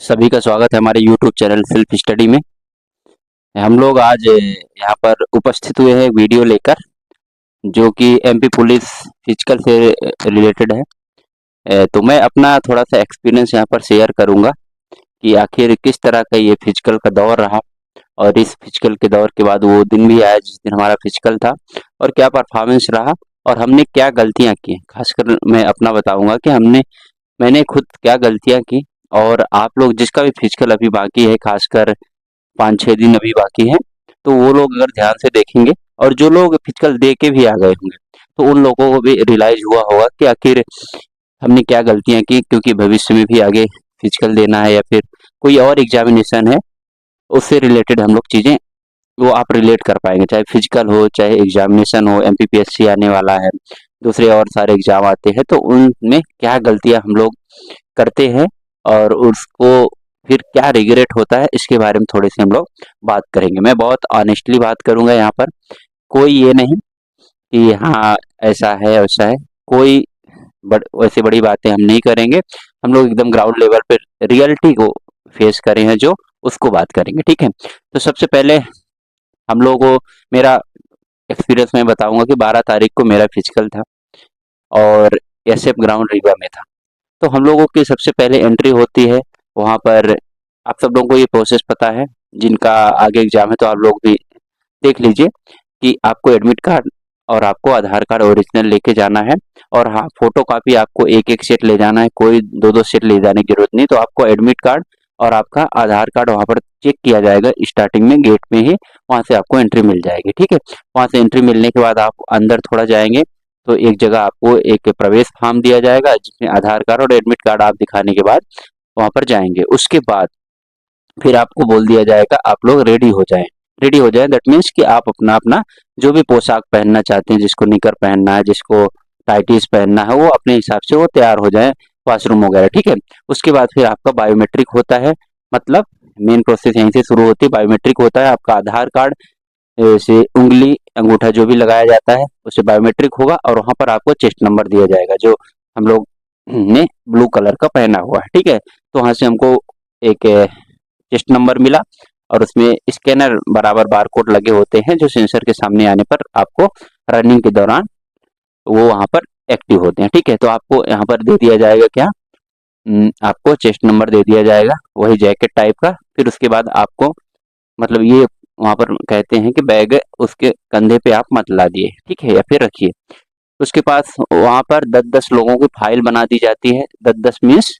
सभी का स्वागत है हमारे YouTube चैनल सेल्फ स्टडी में। हम लोग आज यहाँ पर उपस्थित हुए हैं एक वीडियो लेकर जो कि एमपी पुलिस फिजिकल से रिलेटेड है। तो मैं अपना थोड़ा सा एक्सपीरियंस यहाँ पर शेयर करूँगा कि आखिर किस तरह का ये फिजिकल का दौर रहा और इस फिजिकल के दौर के बाद वो दिन भी आया जिस दिन हमारा फिजिकल था और क्या परफॉर्मेंस रहा और हमने क्या गलतियाँ की। खासकर मैं अपना बताऊँगा कि मैंने खुद क्या गलतियाँ की और आप लोग जिसका भी फिजिकल अभी बाकी है, खासकर 5-6 दिन अभी बाकी हैं, तो वो लोग अगर ध्यान से देखेंगे और जो लोग फिजिकल दे के भी आ गए होंगे, तो उन लोगों को भी रियलाइज़ हुआ होगा कि आखिर हमने क्या गलतियाँ की, क्योंकि भविष्य में भी आगे फिजिकल देना है या फिर कोई और एग्ज़ामिनेशन है, उससे रिलेटेड हम लोग चीज़ें वो आप रिलेट कर पाएँगे। चाहे फिजिकल हो, चाहे एग्ज़ामिनेशन हो, एमपीपीएससी आने वाला है, दूसरे और सारे एग्ज़ाम आते हैं, तो उनमें क्या गलतियाँ हम लोग करते हैं और उसको फिर क्या रिग्रेट होता है, इसके बारे में थोड़ी-सी हम लोग बात करेंगे। मैं बहुत ऑनेस्टली बात करूँगा यहाँ पर, कोई ये नहीं कि हाँ, ऐसा है, वैसा है, कोई वैसी बड़ी बातें हम नहीं करेंगे। हम लोग एकदम ग्राउंड लेवल पे रियलिटी को फेस करे हैं जो, उसको बात करेंगे, ठीक है? तो सबसे पहले हम लोगों को मेरा एक्सपीरियंस मैं बताऊँगा कि 12 तारीख को मेरा फिजिकल था और एसएफ ग्राउंड रीवा में था। तो हम लोगों की सबसे पहले एंट्री होती है वहाँ पर। आप सब लोगों को ये प्रोसेस पता है, जिनका आगे एग्जाम है तो आप लोग भी देख लीजिए कि आपको एडमिट कार्ड और आपको आधार कार्ड ओरिजिनल लेके जाना है और हाँ, फोटो कॉपी आपको एक एक सेट ले जाना है, कोई दो दो सेट ले जाने की जरूरत नहीं। तो आपको एडमिट कार्ड और आपका आधार कार्ड वहाँ पर चेक किया जाएगा स्टार्टिंग में, गेट में ही वहाँ से आपको एंट्री मिल जाएगी, ठीक है? वहाँ से एंट्री मिलने के बाद आप अंदर थोड़ा जाएंगे तो एक जगह आपको एक प्रवेश फॉर्म दिया जाएगा जिसमें आधार कार्ड और एडमिट कार्ड आप दिखाने के बाद वहाँ पर जाएंगे। उसके बाद फिर आपको बोल दिया जाएगा आप लोग रेडी हो जाएं। रेडी हो जाएं दैट मीन्स कि आप अपना अपना जो भी पोशाक पहनना चाहते हैं, जिसको निकर पहनना है, जिसको टाइटीज पहनना है, वो अपने हिसाब से वो तैयार हो जाए वॉशरूम वगैरह, ठीक है? उसके बाद फिर आपका बायोमेट्रिक होता है, मतलब मेन प्रोसेस यहीं से शुरू होती है। बायोमेट्रिक होता है, आपका आधार कार्ड से उंगली अंगूठा जो भी लगाया जाता है उससे बायोमेट्रिक होगा और वहां पर आपको चेस्ट नंबर दिया जाएगा जो हम लोग ने ब्लू कलर का पहना हुआ है, ठीक है? तो वहां से हमको एक चेस्ट नंबर मिला और उसमें स्कैनर बराबर बारकोड लगे होते हैं जो सेंसर के सामने आने पर आपको रनिंग के दौरान वो वहां पर एक्टिव होते हैं, ठीक है? तो आपको यहाँ पर दे दिया जाएगा क्या, आपको चेस्ट नंबर दे दिया जाएगा, वही जैकेट टाइप का। फिर उसके बाद आपको मतलब ये वहां पर कहते हैं कि बैग उसके कंधे पे आप मत ला दिए, ठीक है, या फिर रखिए। उसके पास वहां पर 10-10 लोगों की फाइल बना दी जाती है। 10-10 मीन्स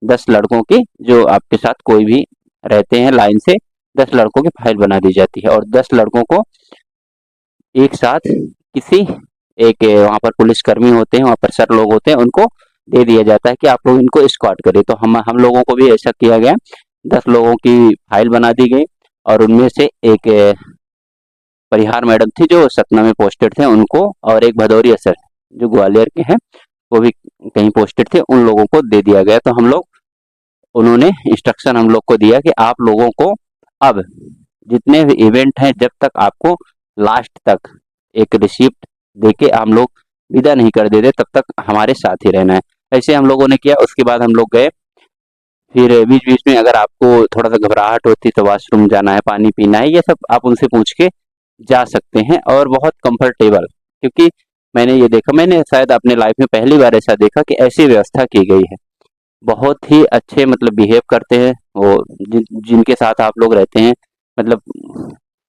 10 लड़कों की, जो आपके साथ कोई भी रहते हैं लाइन से, 10 लड़कों की फाइल बना दी जाती है और 10 लड़कों को एक साथ किसी एक वहां पर पुलिसकर्मी होते हैं, वहां पर सर लोग होते हैं, उनको दे दिया जाता है कि आप लोग इनको स्क्वाड करें। तो हम लोगों को भी ऐसा किया गया, 10 लोगों की फाइल बना दी गई और उनमें से एक परिहार मैडम थी जो सतना में पोस्टेड थे, उनको, और एक भदौरिया सर जो ग्वालियर के हैं वो भी कहीं पोस्टेड थे, उन लोगों को दे दिया गया। तो हम लोग, उन्होंने इंस्ट्रक्शन हम लोग को दिया कि आप लोगों को अब जितने भी इवेंट हैं जब तक आपको लास्ट तक एक रिसिप्ट देके हम लोग विदा नहीं कर देते तब तक हमारे साथ ही रहना है। ऐसे हम लोगों ने किया। उसके बाद हम लोग गए। फिर बीच बीच में अगर आपको थोड़ा सा घबराहट होती तो वॉशरूम जाना है, पानी पीना है, ये सब आप उनसे पूछ के जा सकते हैं और बहुत कंफर्टेबल, क्योंकि मैंने ये देखा, मैंने शायद अपने लाइफ में पहली बार ऐसा देखा कि ऐसी व्यवस्था की गई है। बहुत ही अच्छे मतलब बिहेव करते हैं वो जिनके साथ आप लोग रहते हैं, मतलब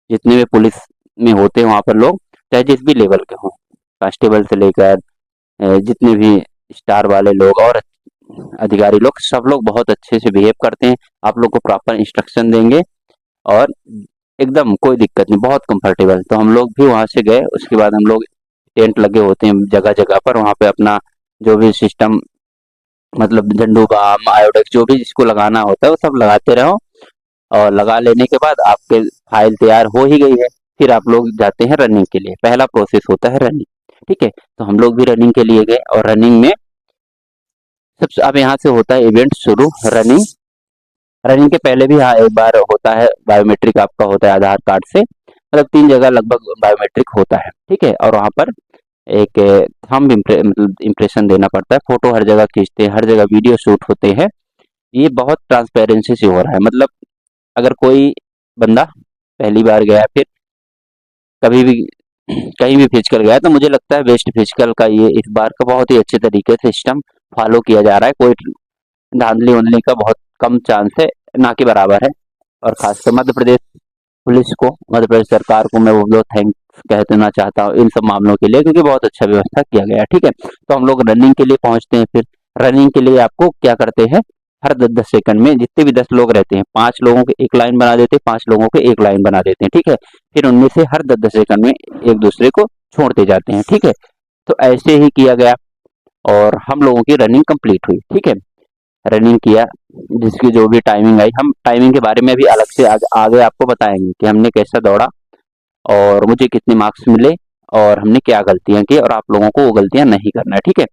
जितने भी पुलिस में होते हैं वहाँ पर लोग, चाहे जिस भी लेवल के हों, कांस्टेबल से लेकर जितने भी स्टार वाले लोग और अधिकारी लोग, सब लोग बहुत अच्छे से बिहेव करते हैं, आप लोग को प्रॉपर इंस्ट्रक्शन देंगे और एकदम कोई दिक्कत नहीं, बहुत कंफर्टेबल। तो हम लोग भी वहां से गए। उसके बाद हम लोग, टेंट लगे होते हैं जगह जगह पर, वहां पे अपना जो भी सिस्टम, मतलब झंडू बाम, आयोडेक्स, जो भी जिसको लगाना होता है वो सब लगाते रहो और लगा लेने के बाद आपके फाइल तैयार हो ही गई है। फिर आप लोग जाते हैं रनिंग के लिए। पहला प्रोसेस होता है रनिंग, ठीक है? तो हम लोग भी रनिंग के लिए गए और रनिंग में सबसे अब यहाँ से होता है इवेंट शुरू। रनिंग रनिंग के पहले भी हाँ एक बार होता है बायोमेट्रिक, आपका होता है आधार कार्ड से, मतलब 3 जगह लगभग बायोमेट्रिक होता है, ठीक है? और वहाँ पर एक थंब मतलब इम्प्रेशन देना पड़ता है। फोटो हर जगह खींचते हैं, हर जगह वीडियो शूट होते हैं। ये बहुत ट्रांसपेरेंसी से हो रहा है। मतलब अगर कोई बंदा पहली बार गया, फिर कभी भी कहीं भी फिजिकल गया, तो मुझे लगता है बेस्ट फिजिकल का ये इस बार का बहुत ही अच्छे तरीके से सिस्टम फॉलो किया जा रहा है। कोई धांधली उंधली का बहुत कम चांस है, ना के बराबर है। और खासकर मध्य प्रदेश पुलिस को, मध्य प्रदेश सरकार को मैं वो लोग थैंक्स कह देना चाहता हूँ इन सब मामलों के लिए, क्योंकि बहुत अच्छा व्यवस्था किया गया है। ठीक है, तो हम लोग रनिंग के लिए पहुंचते हैं। फिर रनिंग के लिए आपको क्या करते हैं, हर 10-10 सेकंड में जितने भी 10 लोग रहते हैं, 5 लोगों के एक लाइन बना देते हैं, 5 लोगों के एक लाइन बना देते हैं। ठीक है, फिर उनमें से हर 10-10 सेकंड में एक दूसरे को छोड़ते जाते हैं। ठीक है, तो ऐसे ही किया गया और हम लोगों की रनिंग कंप्लीट हुई। ठीक है, रनिंग किया, जिसकी जो भी टाइमिंग आई, हम टाइमिंग के बारे में भी अलग से आगे आपको बताएंगे कि हमने कैसा दौड़ा और मुझे कितने मार्क्स मिले और हमने क्या गलतियां की, और आप लोगों को वो गलतियां नहीं करना है। ठीक है,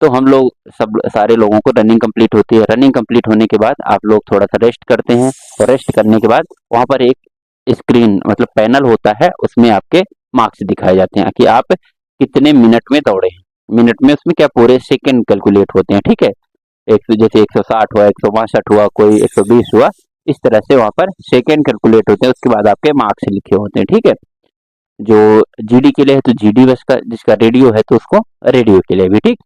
तो हम लोग सब सारे लोगों को रनिंग कंप्लीट होती है। रनिंग कंप्लीट होने के बाद आप लोग थोड़ा सा रेस्ट करते हैं, और रेस्ट करने के बाद वहां पर एक स्क्रीन मतलब पैनल होता है, उसमें आपके मार्क्स दिखाए जाते हैं कि आप कितने मिनट में दौड़े हैं। मिनट में उसमें क्या पूरे सेकंड कैलकुलेट होते हैं। ठीक है, जैसे 160 हुआ, 162 हुआ, कोई 120 हुआ, इस तरह से वहां पर सेकंड कैलकुलेट होते हैं। उसके बाद आपके मार्क्स लिखे होते हैं। ठीक है, जो जीडी के लिए है तो जीडी, बस का जिसका रेडियो है तो उसको रेडियो के लिए भी। ठीक,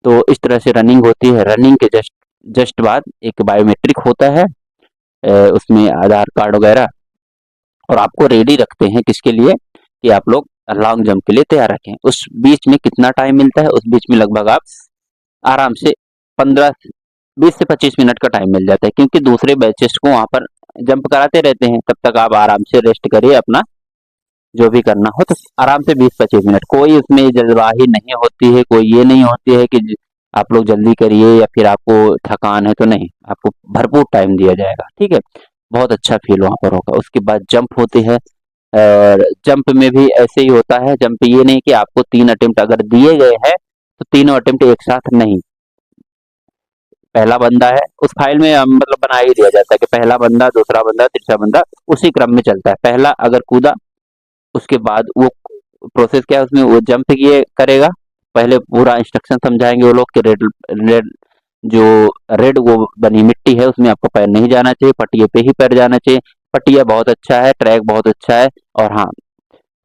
तो इस तरह से रनिंग होती है। रनिंग के जस्ट जस्ट बाद एक बायोमेट्रिक होता है, उसमें आधार कार्ड वगैरह, और आपको रेडी रखते हैं किसके लिए, कि आप लोग लॉन्ग जंप के लिए तैयार रखें। उस बीच में कितना टाइम मिलता है, उस बीच में लगभग आप आराम से 15 20 से 25 मिनट का टाइम मिल जाता है, क्योंकि दूसरे बैचेस को वहां पर जंप कराते रहते हैं। तब तक आप आराम से रेस्ट करिए, अपना जो भी करना हो, तो आराम से 20-25 मिनट, कोई उसमें जल्दबाजी नहीं होती है, कोई ये नहीं होती है कि आप लोग जल्दी करिए या फिर आपको थकान है तो नहीं, आपको भरपूर टाइम दिया जाएगा। ठीक है, बहुत अच्छा फील वहां पर होगा। उसके बाद जंप होते हैं, और जंप में भी ऐसे ही होता है। जंप ये नहीं कि आपको 3 अटेम्प्ट अगर दिए गए हैं तो तीनों अटेम्प्ट एक साथ नहीं, पहला बंदा है उस फाइल में मतलब बना ही दिया जाता है कि पहला बंदा, दूसरा बंदा, तीसरा बंदा, उसी क्रम में चलता है। पहला अगर कूदा, उसके बाद वो प्रोसेस क्या है, उसमें वो जंप किए करेगा, पहले पूरा इंस्ट्रक्शन समझाएंगे वो लोग कि रेड रेड जो रेड वो बनी मिट्टी है उसमें आपको पैर नहीं जाना चाहिए, पटिए पे ही पैर जाना चाहिए। पटिया बहुत अच्छा है, ट्रैक बहुत अच्छा है, और हाँ,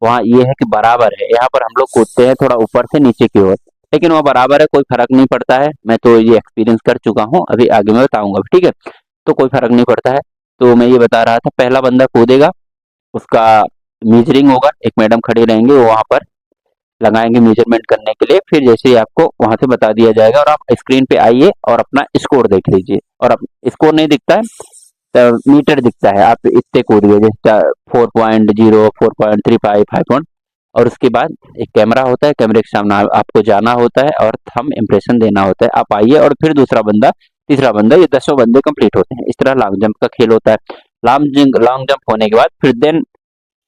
वहाँ ये है कि बराबर है। यहाँ पर हम लोग कूदते हैं थोड़ा ऊपर से नीचे की ओर, लेकिन वहाँ बराबर है, कोई फर्क नहीं पड़ता है। मैं तो ये एक्सपीरियंस कर चुका हूँ, अभी आगे मैं बताऊंगा। ठीक है, तो कोई फर्क नहीं पड़ता है। तो मैं ये बता रहा था, पहला बंदा कूदेगा, उसका मीजरिंग होगा, एक मैडम खड़े रहेंगे, वो वहां पर लगाएंगे मेजरमेंट करने के लिए। फिर जैसे ही आपको वहां से बता दिया जाएगा, और आप स्क्रीन पे आइए और अपना स्कोर देख लीजिए। और अब स्कोर नहीं दिखता है तो मीटर दिखता है, आप इतने कूदिए, जैसे 4.0, 4.35, 5 और उसके बाद एक कैमरा होता है, कैमरे के सामने आपको जाना होता है और थंब इम्प्रेशन देना होता है। आप आइए, और फिर दूसरा बंदा, तीसरा बंदा, ये 10 बंदे कंप्लीट होते हैं। इस तरह लॉन्ग जंप का खेल होता है। लॉन्ग जंप होने के बाद फिर देन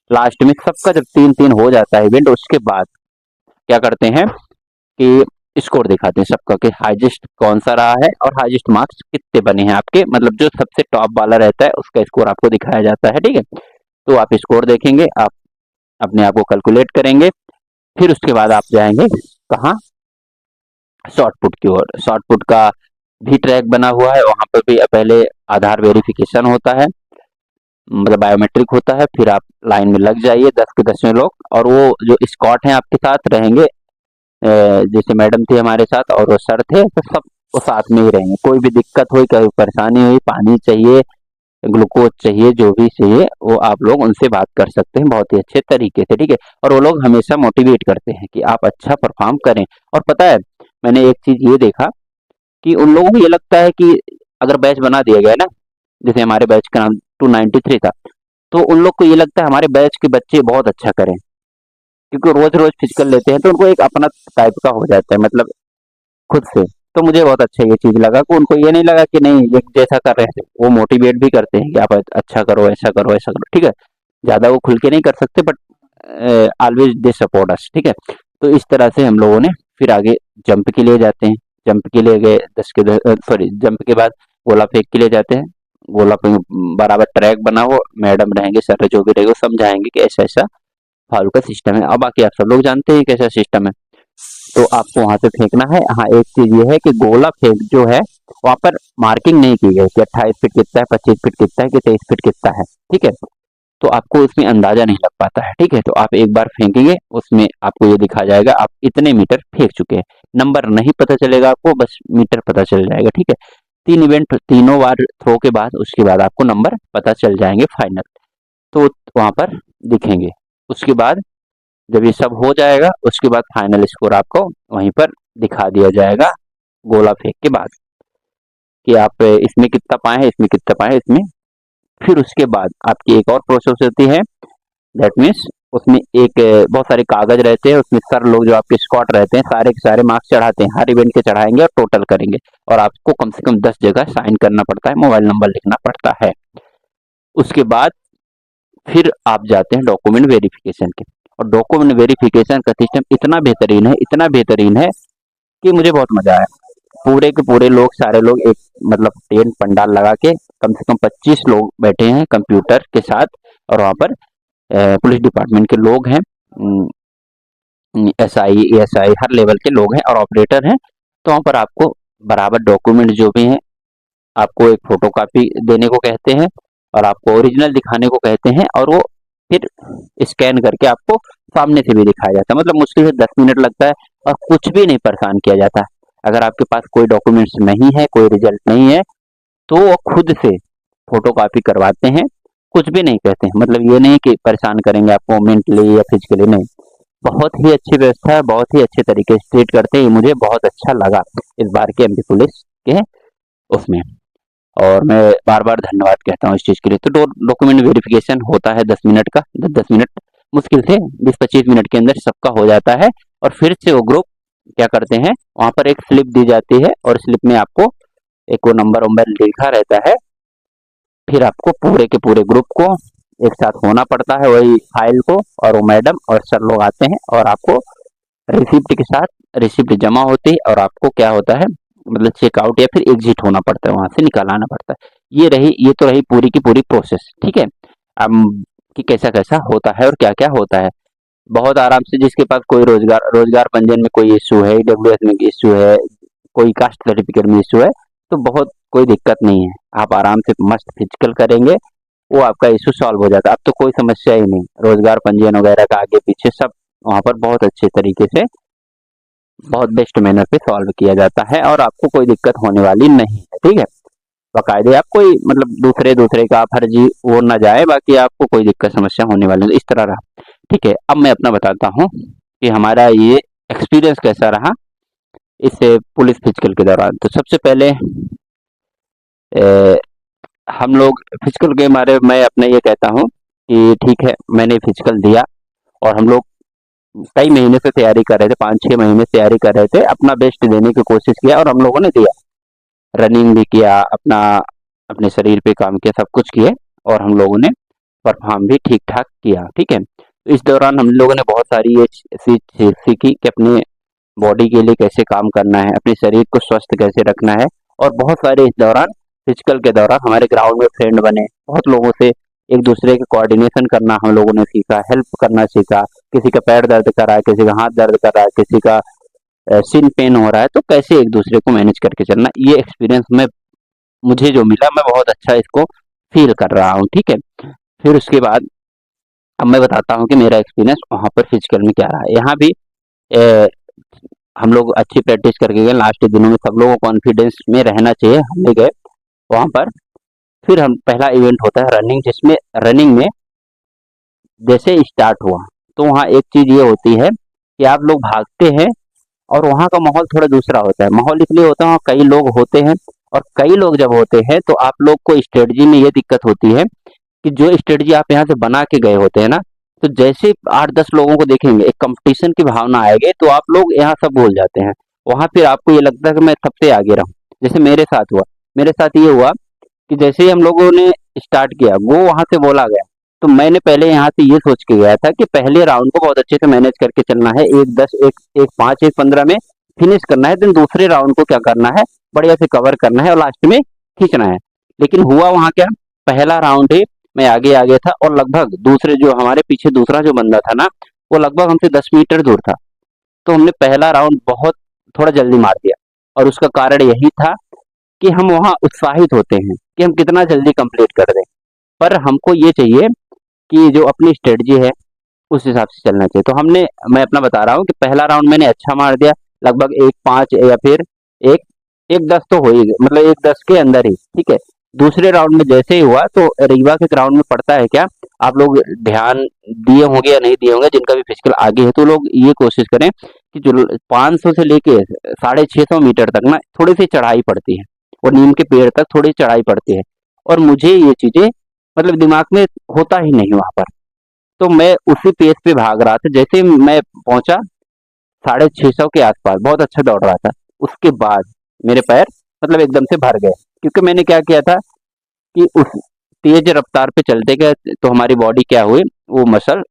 लास्ट में सबका जब 3-3 हो जाता है इवेंट, उसके बाद क्या करते हैं कि स्कोर दिखाते हैं सबका, कि हाईएस्ट कौन सा रहा है और हाईएस्ट मार्क्स कितने बने हैं आपके, मतलब जो सबसे टॉप वाला रहता है उसका स्कोर आपको दिखाया जाता है। ठीक है, तो आप स्कोर देखेंगे, आप अपने आप को कैलकुलेट करेंगे। फिर उसके बाद आप जाएंगे कहाँ, शॉर्ट पुट की ओर। शॉर्ट पुट का भी ट्रैक बना हुआ है, वहां पर भी पहले आधार वेरिफिकेशन होता है, मतलब बायोमेट्रिक होता है। फिर आप लाइन में लग जाइए, 10 के 10 लोग, और वो जो स्कॉट हैं आपके साथ रहेंगे, जैसे मैडम थी हमारे साथ और वो सर थे, तो सब वो साथ में ही रहेंगे। कोई भी दिक्कत हुई, कोई परेशानी हुई, पानी चाहिए, ग्लूकोज चाहिए, जो भी चाहिए वो आप लोग उनसे बात कर सकते हैं बहुत ही अच्छे तरीके से। ठीक है, और वो लोग हमेशा मोटिवेट करते हैं कि आप अच्छा परफॉर्म करें। और पता है, मैंने एक चीज ये देखा कि उन लोगों को ये लगता है कि अगर बैच बना दिया गया ना, जैसे हमारे बैच का नाम 293 था, तो उन लोग को ये लगता है हमारे बैच के बच्चे बहुत अच्छा करें, क्योंकि रोज रोज फिजिकल लेते हैं, तो उनको एक अपना टाइप का हो जाता है, मतलब खुद से। तो मुझे बहुत अच्छा ये चीज लगा कि उनको ये नहीं लगा कि नहीं ये जैसा कर रहे हैं, वो मोटिवेट भी करते हैं कि आप अच्छा करो, ऐसा करो, ऐसा करो। ठीक है, ज्यादा वो खुल के नहीं कर सकते, but always they support us. ठीक है, तो इस तरह से हम लोगों ने फिर आगे जंप के लिए जाते हैं। जंप के लिए गए, 10 के 10, सॉरी, जंप के बाद गोला फेंक के लिए जाते हैं। गोला फेंक, बराबर ट्रैक बना हो, मैडम रहेंगे, सर जो भी रहेंगे वो समझाएंगे कि ऐसा ऐसा फाउल का सिस्टम है। अब बाकी आप सब लोग जानते हैं कैसा सिस्टम है। तो आपको वहां से फेंकना है। हाँ, एक चीज ये है कि गोला फेंक जो है वहां पर मार्किंग नहीं की गई कि 28 फीट कितना है, 25 फीट कितना है कि 23 फीट कितना है, ठीक है। तो आपको उसमें अंदाजा नहीं लग पाता है, ठीक है। तो आप एक बार फेंकेंगे, उसमें आपको ये दिखा जाएगा आप इतने मीटर फेंक चुके हैं। नंबर नहीं पता चलेगा आपको, बस मीटर पता चल जाएगा, ठीक है। 3 इवेंट, तीनों बार थ्रो के बाद उसके बाद आपको नंबर पता चल जाएंगे फाइनल, तो वहां पर दिखेंगे। उसके बाद जब ये सब हो जाएगा, उसके बाद फाइनल स्कोर आपको वहीं पर दिखा दिया जाएगा गोला फेंक के बाद, कि आप इसमें कितना पाए हैं, इसमें कितना पाए हैं, इसमें। फिर उसके बाद आपकी एक और प्रोसेस होती है, दैट मीन्स उसमें एक बहुत सारे कागज रहते हैं, उसमें सर लोग जो आपके स्क्वाड रहते हैं सारे के सारे मार्क्स चढ़ाते हैं, हर इवेंट के चढ़ाएंगे और टोटल करेंगे, और आपको कम से कम 10 जगह साइन करना पड़ता है, मोबाइल नंबर लिखना पड़ता है। उसके बाद फिर आप जाते हैं डॉक्यूमेंट वेरिफिकेशन के, और डॉक्यूमेंट वेरिफिकेशन का सिस्टम इतना बेहतरीन है, इतना बेहतरीन है कि मुझे बहुत मजा आया। पूरे के पूरे लोग, सारे लोग एक मतलब टेंट पंडाल लगा के कम से कम 25 लोग बैठे हैं कंप्यूटर के साथ, और वहाँ पर पुलिस डिपार्टमेंट के लोग हैं, एसआई एएसआई हर लेवल के लोग हैं और ऑपरेटर हैं। तो वहाँ पर आपको बराबर डॉक्यूमेंट जो भी हैं आपको एक फोटो कापी देने को कहते हैं, और आपको ओरिजिनल दिखाने को कहते हैं, और वो फिर स्कैन करके आपको सामने से भी दिखाया जाता है। मतलब मुश्किल से 10 मिनट लगता है और कुछ भी नहीं परेशान किया जाता। अगर आपके पास कोई डॉक्यूमेंट्स नहीं है, कोई रिजल्ट नहीं है, तो वो खुद से फोटो कॉपी करवाते हैं, कुछ भी नहीं कहते हैं। मतलब ये नहीं कि परेशान करेंगे आपको मेंटली या फिजिकली, नहीं। बहुत ही अच्छी व्यवस्था है, बहुत ही अच्छे तरीके से ट्रीट करते हैं, ये मुझे बहुत अच्छा लगा इस बार के एमपी पुलिस के उसमें। और मैं बार बार धन्यवाद कहता हूँ इस चीज़ के लिए। तो डॉक्यूमेंट वेरिफिकेशन होता है 10 मिनट का, 10 10 मिनट, मुश्किल से 20 25 मिनट के अंदर सबका हो जाता है। और फिर से वो ग्रुप क्या करते हैं, वहाँ पर एक स्लिप दी जाती है, और स्लिप में आपको एक वो नंबर वंबर लिखा रहता है। फिर आपको पूरे के पूरे ग्रुप को एक साथ होना पड़ता है वही फाइल को, और वो मैडम और सर लोग आते हैं और आपको रिसिप्ट के साथ, रिसिप्ट जमा होती है, और आपको क्या होता है, मतलब चेकआउट या फिर एग्जिट होना पड़ता है, वहां से निकाल आना पड़ता है। ये तो रही पूरी की पूरी प्रोसेस, ठीक है। अब कि कैसा कैसा होता है और क्या क्या होता है, बहुत आराम से। जिसके पास कोई रोजगार पंजीयन में कोई इश्यू है, ईडब्ल्यूएस में इश्यू है, कोई कास्ट सर्टिफिकेट में इश्यू है, तो बहुत कोई दिक्कत नहीं है। आप आराम से मस्त फिजिकल करेंगे, वो आपका इश्यू सॉल्व हो जाता है। अब तो कोई समस्या ही नहीं, रोजगार पंजीयन वगैरह का आगे पीछे सब वहाँ पर बहुत अच्छे तरीके से, बहुत बेस्ट मैनर पे सॉल्व किया जाता है, और आपको कोई दिक्कत होने वाली नहीं है, ठीक है। बाकायदे आप कोई मतलब दूसरे दूसरे का फर्जी वो ना जाए, बाकी आपको कोई दिक्कत समस्या होने वाली नहीं, इस तरह रहा, ठीक है। अब मैं अपना बताता हूँ कि हमारा ये एक्सपीरियंस कैसा रहा इस पुलिस फिजिकल के दौरान। तो सबसे पहले हम लोग फिजिकल के बारे में मैं अपना ये कहता हूँ कि ठीक है, मैंने फिजिकल दिया, और हम लोग कई महीने से तैयारी कर रहे थे, 5 6 महीने से तैयारी कर रहे थे, अपना बेस्ट देने की कोशिश किया, और हम लोगों ने दिया। रनिंग भी किया, अपना अपने शरीर पे काम किया, सब कुछ किए, और हम लोगों ने परफॉर्म भी ठीक ठाक किया, ठीक है। तो इस दौरान हम लोगों ने बहुत सारी ये सीखी कि अपने बॉडी के लिए कैसे काम करना है, अपने शरीर को स्वस्थ कैसे रखना है। और बहुत सारे इस दौरान फिजिकल के दौरान हमारे ग्राउंड में फ्रेंड बने, बहुत लोगों से एक दूसरे के कोऑर्डिनेशन करना हम लोगों ने सीखा, हेल्प करना सीखा। किसी का पैर दर्द कर रहा है, किसी का हाथ दर्द कर रहा है, किसी का सिन पेन हो रहा है, तो कैसे एक दूसरे को मैनेज करके चलना, ये एक्सपीरियंस में मुझे जो मिला, मैं बहुत अच्छा इसको फील कर रहा हूँ, ठीक है। फिर उसके बाद अब मैं बताता हूँ कि मेरा एक्सपीरियंस वहाँ पर फिजिकल में क्या रहा है। यहाँ भी ए, हम लोग अच्छी प्रैक्टिस करके गए, लास्ट के दिनों में सब लोगों को कॉन्फिडेंस में रहना चाहिए, हम भी गए वहाँ पर। फिर हम पहला इवेंट होता है रनिंग, जिसमें रनिंग में जैसे स्टार्ट हुआ, तो वहाँ एक चीज ये होती है कि आप लोग भागते हैं, और वहाँ का माहौल थोड़ा दूसरा होता है। माहौल इसलिए होता है वहाँ कई लोग होते हैं, और कई लोग जब होते हैं तो आप लोग को स्ट्रेटजी में ये दिक्कत होती है कि जो स्ट्रेटजी आप यहाँ से बना के गए होते हैं ना, तो जैसे 8 10 लोगों को देखेंगे, एक कंपटीशन की भावना आएगी, तो आप लोग यहाँ सब भूल जाते हैं। वहां फिर आपको ये लगता है कि मैं सबसे आगे रहूं। जैसे मेरे साथ हुआ, मेरे साथ ये हुआ कि जैसे ही हम लोगों ने स्टार्ट किया, वो वहां से बोला गया, तो मैंने पहले यहाँ से ये सोच के गया था कि पहले राउंड को बहुत अच्छे से मैनेज करके चलना है, 1 10 1 5 1 15 में फिनिश करना है, देन दूसरे राउंड को क्या करना है, बढ़िया से कवर करना है और लास्ट में खींचना है। लेकिन हुआ वहां क्या, पहला राउंड ही मैं आगे आ गया था, और लगभग दूसरे जो हमारे पीछे दूसरा जो बंदा था ना, वो लगभग हमसे 10 मीटर दूर था। तो हमने पहला राउंड बहुत थोड़ा जल्दी मार दिया, और उसका कारण यही था कि हम वहाँ उत्साहित होते हैं कि हम कितना जल्दी कंप्लीट कर दें। पर हमको ये चाहिए कि जो अपनी स्ट्रेटजी है उस हिसाब से चलना चाहिए। तो हमने मैं अपना बता रहा हूँ कि पहला राउंड मैंने अच्छा मार दिया, लगभग 1-5 या फिर 1 1-10 तो हो ही गए, मतलब 1-10 के अंदर ही, ठीक है। दूसरे राउंड में जैसे ही हुआ तो रीवा के ग्राउंड में पड़ता है क्या, आप लोग ध्यान दिए होंगे या नहीं दिए होंगे, जिनका भी फिजिकल आगे है, तो लोग ये कोशिश करें कि जो 500 से लेके 650 मीटर तक ना थोड़ी सी चढ़ाई पड़ती है, और नीम के पेड़ तक थोड़ी चढ़ाई पड़ती है, और मुझे ये चीजें मतलब दिमाग में होता ही नहीं वहां पर। तो मैं उसी पेस पे भाग रहा था, जैसे ही मैं पहुंचा 650 के आसपास, बहुत अच्छा दौड़ रहा था। उसके बाद मेरे पैर मतलब एकदम से भर गए, क्योंकि मैंने क्या किया था कि उस तेज रफ्तार पे चलते गए तो हमारी बॉडी क्या हुई, वो मसल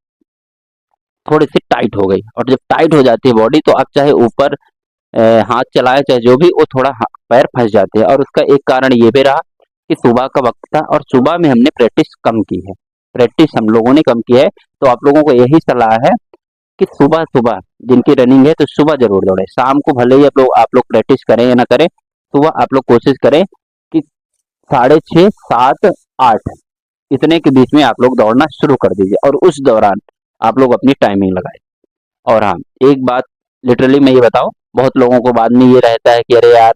थोड़ी सी टाइट हो गई, और जब टाइट हो जाती है बॉडी तो आप चाहे ऊपर हाथ चलाए चाहे जो भी, वो थोड़ा पैर फंस जाते हैं। और उसका एक कारण ये भी रहा कि सुबह का वक्त था और सुबह में हमने प्रैक्टिस कम की है, प्रैक्टिस हम लोगों ने कम की है। तो आप लोगों को यही सलाह है कि सुबह सुबह जिनकी रनिंग है तो सुबह जरूर दौड़े, शाम को भले ही आप लोग प्रैक्टिस करें या ना करें, सुबह आप लोग कोशिश करें कि 6:30, 7, 8 इतने के बीच में आप लोग दौड़ना शुरू कर दीजिए, और उस दौरान आप लोग अपनी टाइमिंग लगाए। और हाँ, एक बात लिटरली मैं ये बताऊं, बहुत लोगों को बाद में ये रहता है कि अरे यार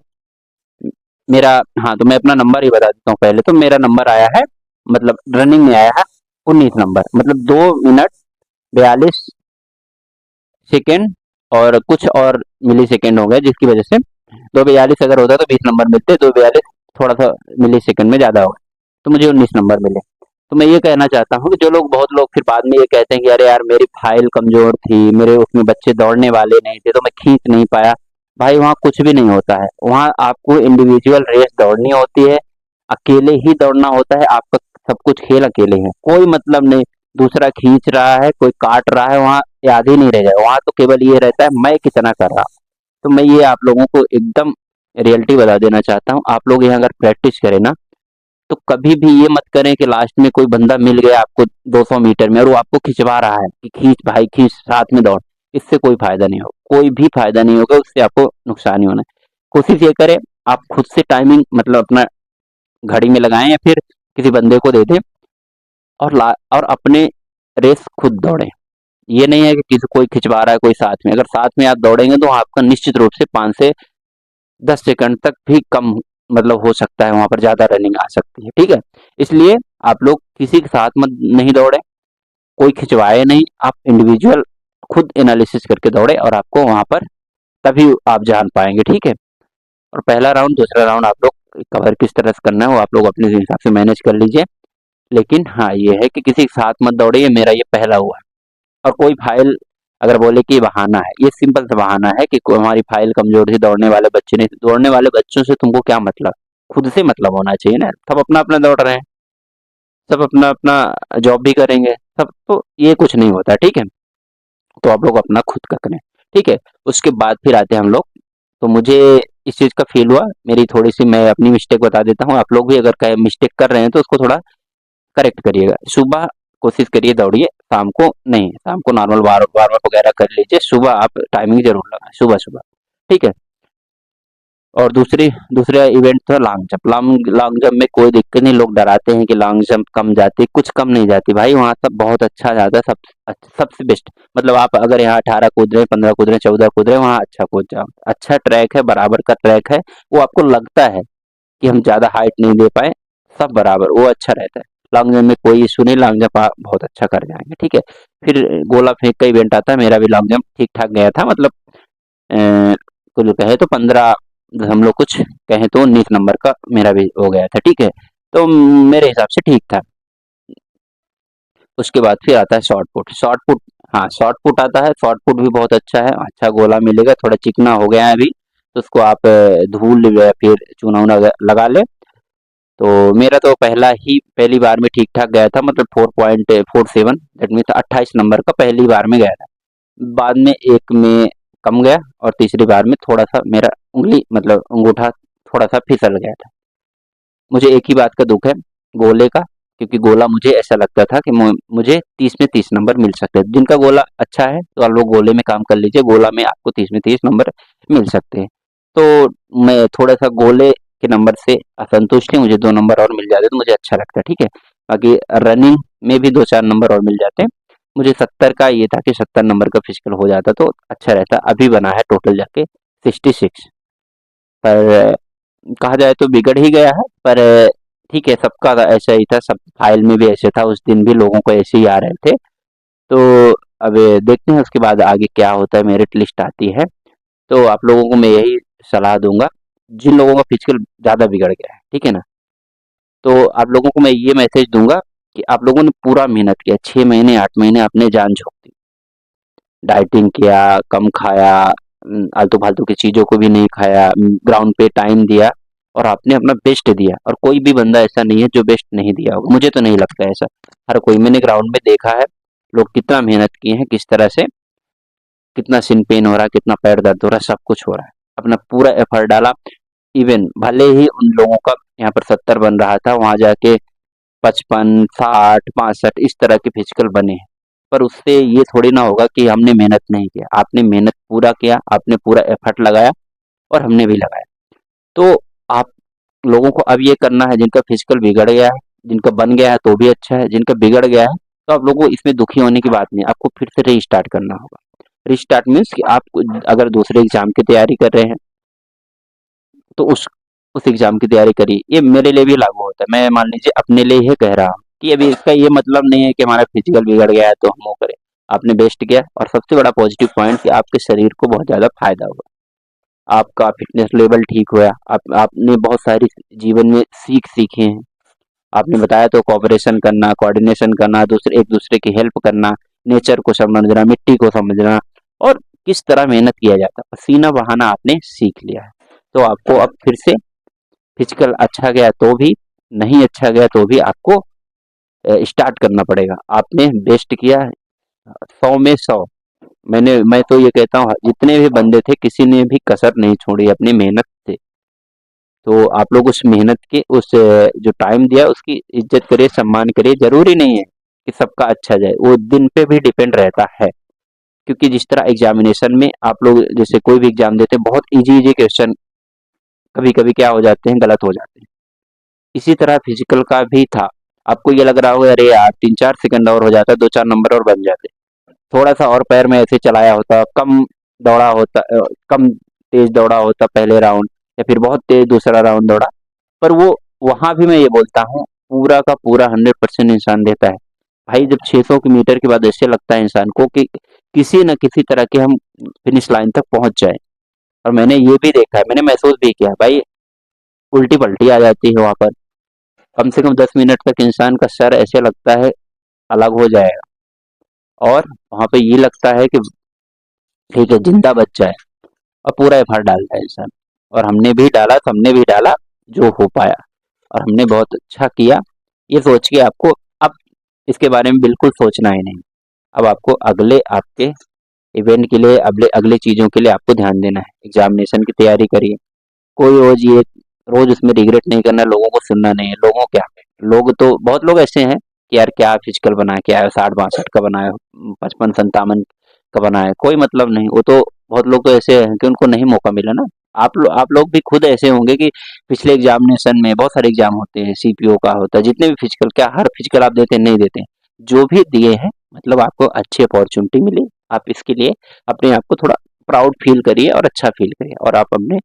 मेरा, हाँ तो मैं अपना नंबर ही बता देता हूँ पहले। तो मेरा नंबर आया है, मतलब रनिंग में आया है 19 नंबर, मतलब 2 मिनट 42 सेकेंड और कुछ और मिली सेकेंड हो गया, जिसकी वजह से 2:42 अगर होता तो 20 नंबर मिलते, 2:42 थोड़ा सा मिली सेकेंड में ज्यादा हो गया, तो मुझे 19 नंबर मिले। तो मैं ये कहना चाहता हूँ कि जो लोग, बहुत लोग फिर बाद में ये कहते हैं कि अरे यार मेरी फाइल कमजोर थी, मेरे उसमें बच्चे दौड़ने वाले नहीं थे तो मैं खींच नहीं पाया। भाई वहाँ कुछ भी नहीं होता है, वहाँ आपको इंडिविजुअल रेस दौड़नी होती है, अकेले ही दौड़ना होता है, आपका सब कुछ खेल अकेले है, कोई मतलब नहीं दूसरा खींच रहा है कोई काट रहा है, वहाँ याद ही नहीं रह जाए, वहाँ तो केवल ये रहता है मैं कितना कर रहा हूँ। तो मैं ये आप लोगों को एकदम रियलिटी बता देना चाहता हूँ, आप लोग यहाँ अगर प्रैक्टिस करें ना, तो कभी भी ये मत करें कि लास्ट में कोई बंदा मिल गया आपको 200 मीटर में और वो आपको खिंचवा रहा है कि खींच भाई खींच साथ में दौड़। इससे कोई फायदा नहीं होगा, कोई भी फायदा नहीं होगा, उससे आपको नुकसान ही होना है। कोशिश ये करें आप खुद से टाइमिंग मतलब अपना घड़ी में लगाएं या फिर किसी बंदे को दे दें, और अपने रेस खुद दौड़ें। ये नहीं है कि किसी कोई खिंचवा रहा है कोई साथ में, अगर साथ में आप दौड़ेंगे तो आपका निश्चित रूप से 5 से 10 सेकंड तक भी कम मतलब हो सकता है, वहां पर ज्यादा रनिंग आ सकती है, ठीक है। इसलिए आप लोग किसी के साथ मत नहीं दौड़े, कोई खिंचवाए नहीं, आप इंडिविजुअल खुद एनालिसिस करके दौड़े, और आपको वहां पर तभी आप जान पाएंगे, ठीक है। और पहला राउंड दूसरा राउंड आप लोग कवर किस तरह से करना है वो आप लोग अपने हिसाब से मैनेज कर लीजिए। लेकिन हाँ ये है कि किसी के साथ मत दौड़िए, मेरा ये पहला हुआ है। और कोई फाइल अगर बोले कि बहाना है, ये सिंपल सा बहाना है कि हमारी फाइल कमजोर थी, दौड़ने वाले बच्चे नहीं थे, दौड़ने वाले बच्चों से तुमको क्या मतलब, खुद से मतलब होना चाहिए ना, सब अपना अपना दौड़ रहे हैं, सब अपना अपना जॉब भी करेंगे सब, तो ये कुछ नहीं होता, ठीक है। तो आप लोग अपना खुद का करें, ठीक है। उसके बाद फिर आते हैं हम लोग। तो मुझे इस चीज का फील हुआ, मेरी थोड़ी सी मैं अपनी मिस्टेक बता देता हूँ, आप लोग भी अगर मिस्टेक कर रहे हैं तो उसको थोड़ा करेक्ट करिएगा। सुबह कोशिश करिए दौड़िए, शाम को नहीं, शाम को नॉर्मल वार्म अप वगैरह कर लीजिए, सुबह आप टाइमिंग जरूर लगाएं, सुबह सुबह, ठीक है। और दूसरा इवेंट था लॉन्ग जंप। लॉन्ग जंप में कोई दिक्कत नहीं, लोग डराते हैं कि लॉन्ग जंप कम जाती है, कुछ कम नहीं जाती भाई, वहां सब बहुत अच्छा जाता है, सबसे बेस्ट। मतलब आप अगर यहाँ 18 कूद रहे हैं, 15 कूद रहे हैं, 14 कूद रहे हैं, वहाँ अच्छा कूद जाओ, अच्छा ट्रैक है, बराबर का ट्रैक है, वो आपको लगता है कि हम ज्यादा हाइट नहीं दे पाए, सब बराबर, वो अच्छा रहता है। लॉन्ग जंप में कोई इशू नहीं, लॉन्ग जंप आप बहुत अच्छा कर जाएंगे, ठीक है। फिर गोला फेंक का इवेंट आता है, मेरा भी लॉन्ग जंप ठीक ठाक गया था, मतलब कुल कहे तो 15, हम लोग कुछ कहें तो 19 नंबर का मेरा भी हो गया था, ठीक है। तो मेरे हिसाब से ठीक था। उसके बाद फिर आता है शॉर्ट पुट। हाँ शॉर्ट पुट आता है, शॉर्ट पुट भी बहुत अच्छा है, अच्छा गोला मिलेगा, थोड़ा चिकना हो गया है अभी, तो उसको आप धूल या फिर चूना उना लगा ले। तो मेरा तो पहली बार में ठीक ठाक गया था, मतलब 4.47, दैट मीन 28 नंबर का पहली बार में गया था। बाद में एक में कम गया, और तीसरी बार में थोड़ा सा मेरा उंगली मतलब अंगूठा थोड़ा सा फिसल गया था। मुझे एक ही बात का दुख है, गोले का, क्योंकि गोला मुझे ऐसा लगता था कि मुझे 30 में 30 नंबर मिल सकते हैं। जिनका गोला अच्छा है तो आप लोग गोले में काम कर लीजिए, गोला में आपको 30 में 30 नंबर मिल सकते हैं। तो मैं थोड़ा-सा गोले के नंबर से असंतुष्ट हूँ, मुझे 2 नंबर और मिल जाते तो मुझे अच्छा लगता, ठीक है। बाकी रनिंग में भी 2-4 नंबर और मिल जाते। मुझे 70 का ये था कि 70 नंबर का फिजिकल हो जाता तो अच्छा रहता। अभी बना है टोटल जाके 66, पर कहा जाए तो बिगड़ ही गया है, पर ठीक है, सबका ऐसा ही था, सब फाइल में भी ऐसे था, उस दिन भी लोगों को ऐसे ही आ रहे थे। तो अब देखते हैं उसके बाद आगे क्या होता है, मेरिट लिस्ट आती है। तो आप लोगों को मैं यही सलाह दूँगा, जिन लोगों का फिजिकल ज़्यादा बिगड़ गया है, ठीक है ना? तो आप लोगों को मैं ये मैसेज दूँगा कि आप लोगों ने पूरा मेहनत किया, 6 महीने, 8 महीने आपने जान झोंक दी। डाइटिंग किया, कम खाया, आलतू-फालतू की चीज़ों को भी नहीं खाया, ग्राउंड पे टाइम दिया और आपने अपना बेस्ट दिया, और कोई भी बंदा ऐसा नहीं है जो बेस्ट नहीं दिया होगा। मुझे तो नहीं लगता ऐसा। हर कोई, मैंने ग्राउंड में देखा है, लोग कितना मेहनत किए हैं, किस तरह से, कितना शिन पेन हो रहा है, कितना पैर दर्द हो रहा है, सब कुछ हो रहा है। अपना पूरा एफर्ट डाला, इवन भले ही उन लोगों का यहाँ पर 70 बन रहा था, वहाँ जाके 55, 60, 65 इस तरह के फिजिकल बने हैं। पर उससे ये थोड़ी ना होगा कि हमने मेहनत नहीं किया। आपने मेहनत पूरा किया, आपने पूरा एफर्ट लगाया और हमने भी लगाया। तो आप लोगों को अब ये करना है, जिनका फिजिकल बिगड़ गया है, जिनका बन गया है तो भी अच्छा है, जिनका बिगड़ गया है तो आप लोगों को इसमें दुखी होने की बात नहीं है, आपको फिर से रीस्टार्ट करना होगा। रीस्टार्ट मीन्स कि आप अगर दूसरे एग्जाम की तैयारी कर रहे हैं तो उस एग्जाम की तैयारी करिए। ये मेरे लिए भी लागू होता है। मैं मान लीजिए अपने लिए ही कह रहा हूँ कि अभी इसका ये मतलब नहीं है कि हमारा फिजिकल बिगड़ गया है तो हम वो करें। आपने बेस्ट किया, और सबसे बड़ा पॉजिटिव पॉइंट कि आपके शरीर को बहुत ज़्यादा फायदा हुआ। आपका फिटनेस लेवल ठीक हुआ, आपने बहुत सारी जीवन में सीख सीखे हैं। आपने बताया तो कोऑपरेशन करना, कोऑर्डिनेशन करना, दूसरे एक दूसरे की हेल्प करना, नेचर को समझना, मिट्टी को समझना, और किस तरह मेहनत किया जाता है, पसीना बहाना आपने सीख लिया है। तो आपको अब फिर से फिजिकल अच्छा गया तो भी, नहीं अच्छा गया तो भी आपको स्टार्ट करना पड़ेगा। आपने बेस्ट किया, 100 में 100। मैं तो ये कहता हूँ, जितने भी बंदे थे किसी ने भी कसर नहीं छोड़ी अपनी मेहनत से। तो आप लोग उस मेहनत के उस जो टाइम दिया उसकी इज्जत करिए, सम्मान करिए। जरूरी नहीं है कि सबका अच्छा जाए, वो दिन पे भी डिपेंड रहता है। क्योंकि जिस तरह एग्जामिनेशन में आप लोग जैसे कोई भी एग्जाम देते हैं, बहुत इजी इजी क्वेश्चन कभी कभी क्या हो जाते हैं, गलत हो जाते हैं। इसी तरह फिजिकल का भी था। आपको ये लग रहा होगा अरे यार 3-4 सेकंड और हो जाता, 2-4 नंबर और बन जाते, थोड़ा सा और पैर में ऐसे चलाया होता, कम दौड़ा होता, कम तेज दौड़ा होता पहले राउंड, या फिर बहुत तेज दूसरा राउंड दौड़ा। पर वो, वहां भी मैं ये बोलता हूँ, पूरा का पूरा 100% इंसान देता है। भाई जब 600 मीटर के बाद ऐसे लगता है इंसान को कि किसी न किसी तरह के हम फिनिश लाइन तक पहुंच जाए। और मैंने ये भी देखा है, मैंने महसूस भी किया भाई, उल्टी पलटी आ जाती है वहां पर। कम से कम 10 मिनट तक इंसान का सर ऐसे लगता है अलग हो जाएगा, और वहां पे ये लगता है कि ठीक है जिंदा बच जाए, और पूरा एफर्ट डालता है इंसान। और हमने भी डाला, सबने भी डाला जो हो पाया, और हमने बहुत अच्छा किया। ये सोच के आपको अब इसके बारे में बिल्कुल सोचना ही नहीं। अब आपको अगले आपके इवेंट के लिए, अगले अगले चीज़ों के लिए आपको ध्यान देना है। एग्जामिनेशन की तैयारी करिए, कोई रोज उसमें रिग्रेट नहीं करना, लोगों को सुनना नहीं है। लोगों क्या, लोग तो बहुत लोग ऐसे हैं कि यार क्या फिजिकल बना के आया, 60-62 का बनाया, 55-57 का बनाया, कोई मतलब नहीं। वो तो बहुत लोग तो ऐसे हैं कि उनको नहीं मौका मिला ना। आप लोग भी खुद ऐसे होंगे कि पिछले एग्जामिनेशन में बहुत सारे एग्जाम होते हैं, सीपीओ का होता है, जितने भी फिजिकल, क्या हर फिजिकल आप देते हैं? नहीं देते हैं। जो भी दिए हैं, मतलब आपको अच्छी अपॉर्चुनिटी मिली, आप इसके लिए अपने आप को थोड़ा प्राउड फील करिए और अच्छा फील करिए, और आप अपने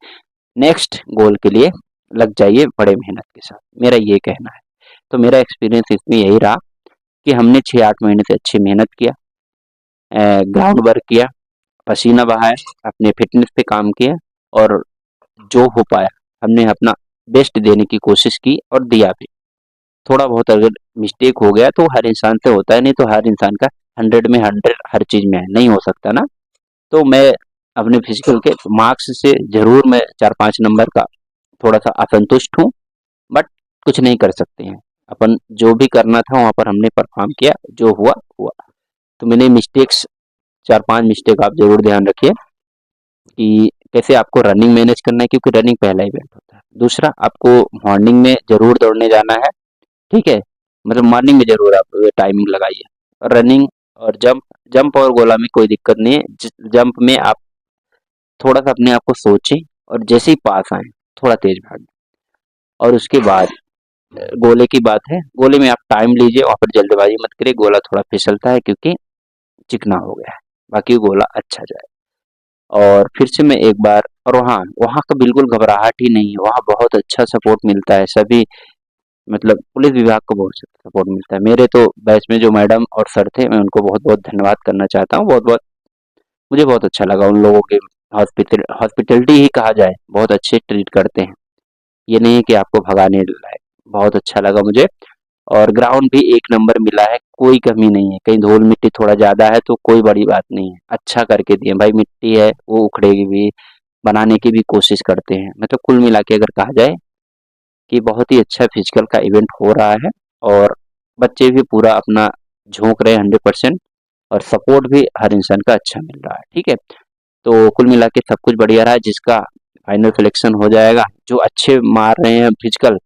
नेक्स्ट गोल के लिए लग जाइए बड़े मेहनत के साथ। मेरा ये कहना है। तो मेरा एक्सपीरियंस इसमें यही रहा कि हमने 6-8 महीने से अच्छी मेहनत किया, ग्राउंड वर्क किया, पसीना बहाया, अपने फिटनेस पे काम किया, और जो हो पाया हमने अपना बेस्ट देने की कोशिश की और दिया भी। थोड़ा बहुत अगर मिस्टेक हो गया तो हर इंसान से होता है, नहीं तो हर इंसान का 100 में 100 हर चीज में है, नहीं हो सकता ना। तो मैं अपने फिजिकल के मार्क्स से जरूर मैं 4-5 नंबर का थोड़ा सा असंतुष्ट हूँ, बट कुछ नहीं कर सकते हैं। अपन जो भी करना था वहां पर हमने परफॉर्म किया, जो हुआ हुआ। तो मैंने मिस्टेक्स, 4-5 मिस्टेक आप जरूर ध्यान रखिए कि कैसे आपको रनिंग मैनेज करना है, क्योंकि रनिंग पहला इवेंट होता है। दूसरा, आपको मॉर्निंग में जरूर दौड़ने जाना है, ठीक है। मतलब मॉर्निंग में ज़रूर आप टाइमिंग लगाइए। रनिंग और जंप, जंप और गोला में कोई दिक्कत नहीं है। जंप में आप थोड़ा-सा अपने आप को सोचें और जैसे ही पास आएँ, थोड़ा तेज़ भागें। और उसके बाद गोले की बात है, गोले में आप टाइम लीजिए, वहाँ पर जल्दबाज़ी मत करिए, गोला थोड़ा फिसलता है क्योंकि चिकना हो गया है, बाकी गोला अच्छा जाए। और फिर से मैं एक बार, और वहाँ वहाँ का बिल्कुल घबराहट ही नहीं है, वहाँ बहुत अच्छा सपोर्ट मिलता है, सभी मतलब पुलिस विभाग को बहुत सपोर्ट मिलता है। मेरे तो बैच में जो मैडम और सर थे, मैं उनको बहुत-बहुत धन्यवाद करना चाहता हूँ, बहुत-बहुत मुझे बहुत अच्छा लगा उन लोगों के हॉस्पिटैलिटी ही कहा जाए, बहुत अच्छे ट्रीट करते हैं। ये नहीं है कि आपको भगाने लाए, बहुत अच्छा लगा मुझे। और ग्राउंड भी एक नंबर मिला है, कोई कमी नहीं है। कहीं धूल मिट्टी थोड़ा ज़्यादा है तो कोई बड़ी बात नहीं है, अच्छा करके दिए भाई। मिट्टी है वो उखड़ेगी भी, बनाने की भी कोशिश करते हैं। मैं तो कुल मिला के अगर कहा जाए कि बहुत ही अच्छा फिजिकल का इवेंट हो रहा है, और बच्चे भी पूरा अपना झोंक रहे हैं 100%, और सपोर्ट भी हर इंसान का अच्छा मिल रहा है। ठीक है, तो कुल मिला के सब कुछ बढ़िया रहा है। जिसका फाइनल सिलेक्शन हो जाएगा, जो अच्छे मार रहे हैं फिजिकल,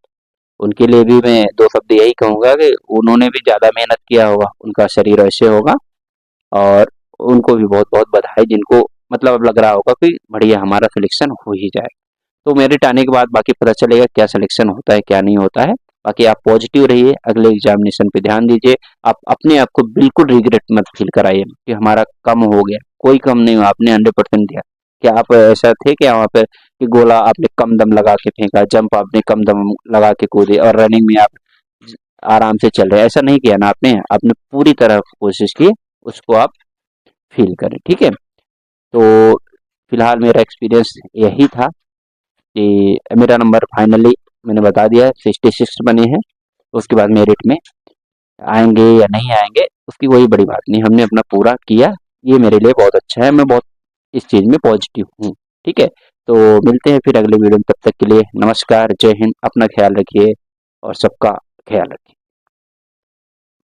उनके लिए भी मैं दो शब्द यही कहूँगा कि उन्होंने भी ज़्यादा मेहनत किया होगा, उनका शरीर ऐसे होगा। और उनको भी बहुत बहुत बधाई, जिनको मतलब अब लग रहा होगा कि बढ़िया हमारा सिलेक्शन हो ही जाएगा। तो मेरिट आने के बाद बाकी पता चलेगा क्या सिलेक्शन होता है क्या नहीं होता है। बाकी आप पॉजिटिव रहिए, अगले एग्जामिनेशन पे ध्यान दीजिए। आप अपने आप को बिल्कुल रिग्रेट मत फील कराइए कि हमारा कम हो गया, कोई कम नहीं हुआ, आपने 100% दिया। क्या आप ऐसा थे क्या वहाँ पे कि गोला आपने कम दम लगा के फेंका, जंप आपने कम दम लगा के कूदे, और रनिंग में आप आराम से चल रहे हैं? ऐसा नहीं किया ना आपने, आपने पूरी तरह कोशिश की, उसको आप फील करें। ठीक है, तो फिलहाल मेरा एक्सपीरियंस यही था कि मेरा नंबर फाइनली मैंने बता दिया है, 66 बने हैं। उसके बाद मेरिट में आएंगे या नहीं आएंगे उसकी कोई बड़ी बात नहीं, हमने अपना पूरा किया। ये मेरे लिए बहुत अच्छा है, मैं बहुत इस चीज़ में पॉजिटिव हूँ। ठीक है, तो मिलते हैं फिर अगले वीडियो में, तब तक के लिए नमस्कार, जय हिंद, अपना ख्याल रखिए और सबका ख्याल रखिए।